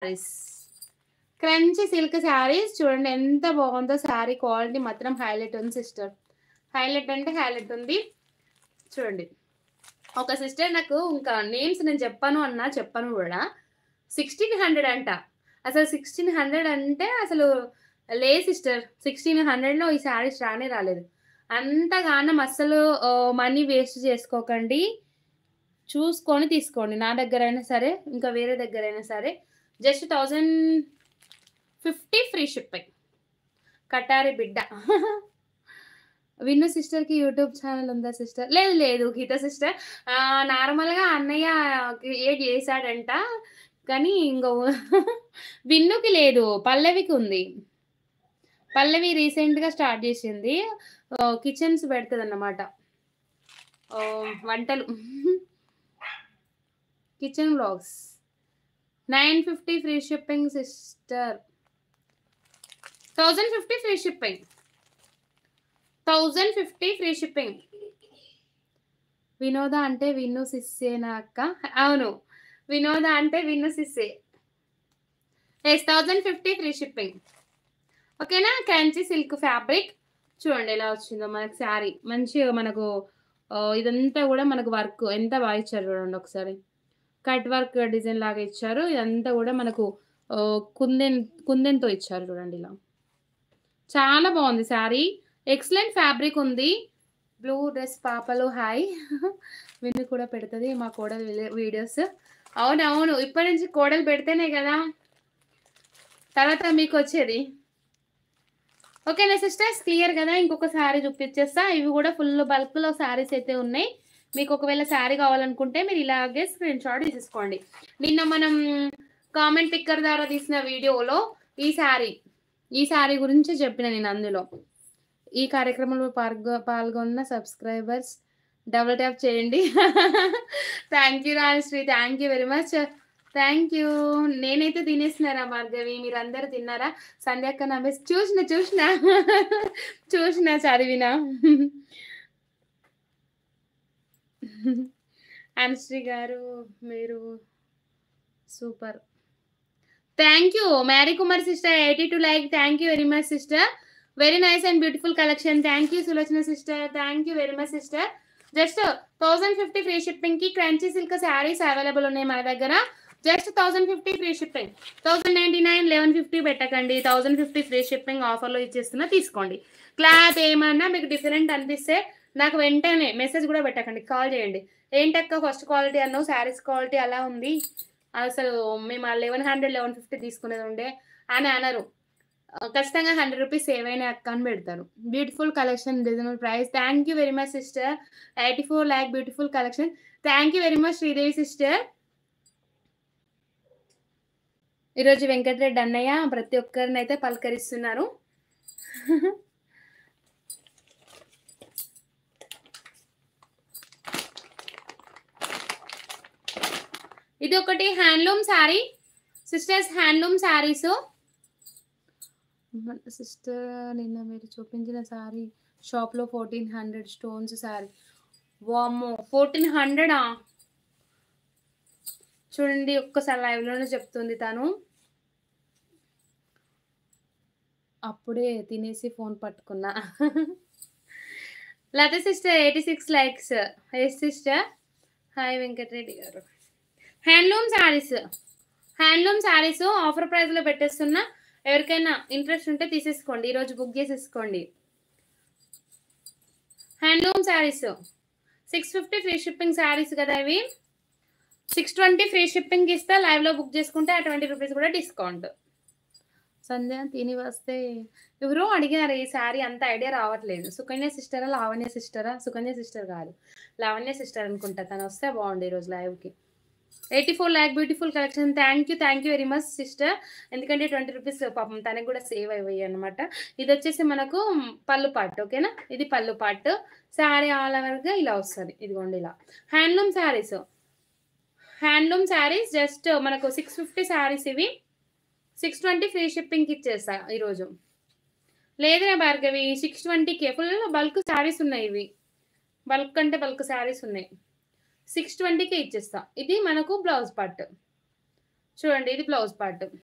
Saris. Crunchy silk saris చూడండి ఎంత బాగుందో. శారీ క్వాలిటీ మాత్రం హైలైట్ ఉంది సిస్టర్. హైలైట్ అంటే హైలైట్ ఉంది చూడండి. ఒక సిస్టర్ నాకు ఇంకా నేమ్స్ నేను చెప్పను కూడా 1600 అంట. అసలు 1600 అంటే అసలు లేదు సిస్టర్. 1600లో ఈ శారీస్ రాలేదు. అంతగానం అస్సలు మనీ వేస్ట్ చేసుకోకండి. చూసుకొని తీసుకోండి. నా దగ్గర అయినా సరే ఇంకా వేరే దగ్గర అయినా సరే. Just 1050 free shipping. కటారి బిడ్డ. విన్ను సిస్టర్కి యూట్యూబ్ ఛానల్ ఉందా సిస్టర్? లేదు గీత సిస్టర్. నార్మల్గా అన్నయ్య క్రియేట్ చేశాడంట కానీ ఇంకా విన్నుకి లేదు, పల్లవికి ఉంది. పల్లవి రీసెంట్గా స్టార్ట్ చేసింది. కిచెన్స్ పెడుతుంది అన్నమాట, వంటలు, kitchen vlogs. 950 free shipping sister. 1050 free shipping. 1050 free shipping. వినోద అంటే విన్ను సిస్సేనా అక్క? అవును, వినోద అంటే విన్ను సిస్సే. 1050 ఫ్రీ షిప్పింగ్. ఓకేనా? క్రంచీ సిల్క్ ఫ్యాబ్రిక్ చూడండి ఎలా వచ్చిందో మనకు శారీ. మంచిగా మనకు ఇదంతా కూడా మనకు వర్క్ ఎంత బాగా ఇచ్చారు చూడండి ఒకసారి. కట్ వర్క్ డిజైన్ లాగా ఇచ్చారు. ఇదంతా కూడా మనకు కుందెన్తో ఇచ్చారు చూడండి ఇలా. చాలా బాగుంది శారీ. ఎక్సలెంట్ ఫ్యాబ్రిక్ ఉంది. బ్లూ డ్రెస్ పాపలు హాయ్. విన్ను కూడా పెడుతుంది మా కోడలు వీడియోస్. అవునవును, ఇప్పటి నుంచి కోడలు పెడితేనే కదా తర్వాత మీకు వచ్చేది. ఓకేనా సిస్టర్స్? క్లియర్ కదా? ఇంకొక శారీ చూపించేస్తా. ఇవి కూడా ఫుల్ బల్క్లో శారీస్ అయితే ఉన్నాయి. మీకు ఒకవేళ శారీ కావాలనుకుంటే మీరు ఇలాగే స్క్రీన్ షాట్ తీసేసుకోండి. నిన్న మనం కామెంట్ పిక్కర్ ద్వారా తీసిన వీడియోలో ఈ శారీ గురించి చెప్పిన నేను. అందులో ఈ కార్యక్రమంలో పాల్గొన్న సబ్స్క్రైబర్స్ డబుల్ ట్యాప్ చేయండి. Thank you Rajashree, thank you very much. Thank you. నేనైతే తినేసినారా భార్గవి? మీరందరూ తిన్నారా? సంధ్యాక్క నా బెస్ట్ చూసిన చదివినా. అనుశ్రీ గారు మీరు super. Thank you. Marry Kumar sister 82 like. Thank you very much sister. Very nice and beautiful collection. Thank you Sulochana sister. Thank you very much sister. Just 1050 free shipping కి క్రంచీ సిల్క్ శారీస్ అవైలబుల్ ఉన్నాయి మన దగ్గర. Just 1050 free shipping. 1099 1150 పెట్టకండి. 1050 free shipping ఆఫర్లో ఇచ్చేస్తున్నా, తీసుకోండి. Cloth ఏమన్నా మీకు different అనిపిస్తే నాకు వెంటనే మెసేజ్ కూడా పెట్టకండి, కాల్ చేయండి. ఏంటక్క ఫస్ట్ క్వాలిటీ అన్నావు, శారీస్ క్వాలిటీ అలా ఉంది, అసలు మేము 1100 1150 తీసుకునేది ఉండే అని అనరు. ఖచ్చితంగా 100 రూపీస్ సేవ్ అయిన అక్క అని పెడతారు. Beautiful collection, reasonable price. Thank you very much sister. 84 lakh beautiful collection. Thank you very much Sridevi sister. ఈరోజు వెంకటరెడ్డి అన్నయ్య ప్రతి ఒక్కరిని అయితే పలకరిస్తున్నారు. ఇది ఒకటి handloom sari sisters, handloom saris. Sister నిన్న మీరు చూపించిన శారీ షాప్లో 1400 స్టోన్స్ శారీ. వామ్మో 1400 చూడండి ఒక్కసారి లైవ్లోనే చెప్తుంది తను. అప్పుడే తినేసి ఫోన్ పట్టుకున్నా. Latha sister 86 likes. Yes sister. Hi Venkatareddy గారు. హ్యాండ్లూమ్ శారీస్ ఆఫర్ ప్రైస్లో పెట్టేస్తున్నా. ఎవరికైనా ఇంట్రెస్ట్ ఉంటే తీసేసుకోండి, ఈరోజు బుక్ చేసేసుకోండి. Handloom saris 650 free shipping saris కదా ఇవి. 620 ఫ్రీ షిప్పింగ్ ఇస్తా. లైవ్లో బుక్ చేసుకుంటే ఆ 20 రూపీస్ కూడా డిస్కౌంట్. సంధ్య తిని వస్తే ఎవరో అడిగారు, ఈ శారీ అంత ఐడియా రావట్లేదు. సుకన్య సిస్టరా లావణ్య సిస్టరా? సుకన్య సిస్టర్ కాదు, లావణ్య సిస్టర్ అనుకుంటా. తను వస్తే బాగుంది ఈరోజు లైవ్కి. 84 lakh beautiful collection. Thank you very much sister. ఎందుకంటే 20 రూపీస్ పాపం తనకు కూడా సేవ్ అయ్యాయి అనమాట. ఇది వచ్చేసి మనకు పళ్ళు పార్ట్. ఓకేనా? ఇది పళ్ళు పార్ట్. శారీ ఆల్ ఓవర్గా ఇలా వస్తుంది. ఇదిగోండి ఇలా హ్యాండ్లూమ్ శారీస్. జస్ట్ మనకు 650 శారీస్ ఇవి. 620 ఫ్రీ షిప్పింగ్కి ఇచ్చేస్తా ఈరోజు. లేదురా భార్గవి 620కే ఫుల్ బల్క్ శారీస్ ఉన్నాయి. ఇవి బల్క్ అంటే బల్క్ శారీస్ ఉన్నాయి. 620కే ఇచ్చేస్తా. ఇది మనకు బ్లౌజ్ పార్ట్ చూడండి ఇది బ్లౌజ్ పార్ట్.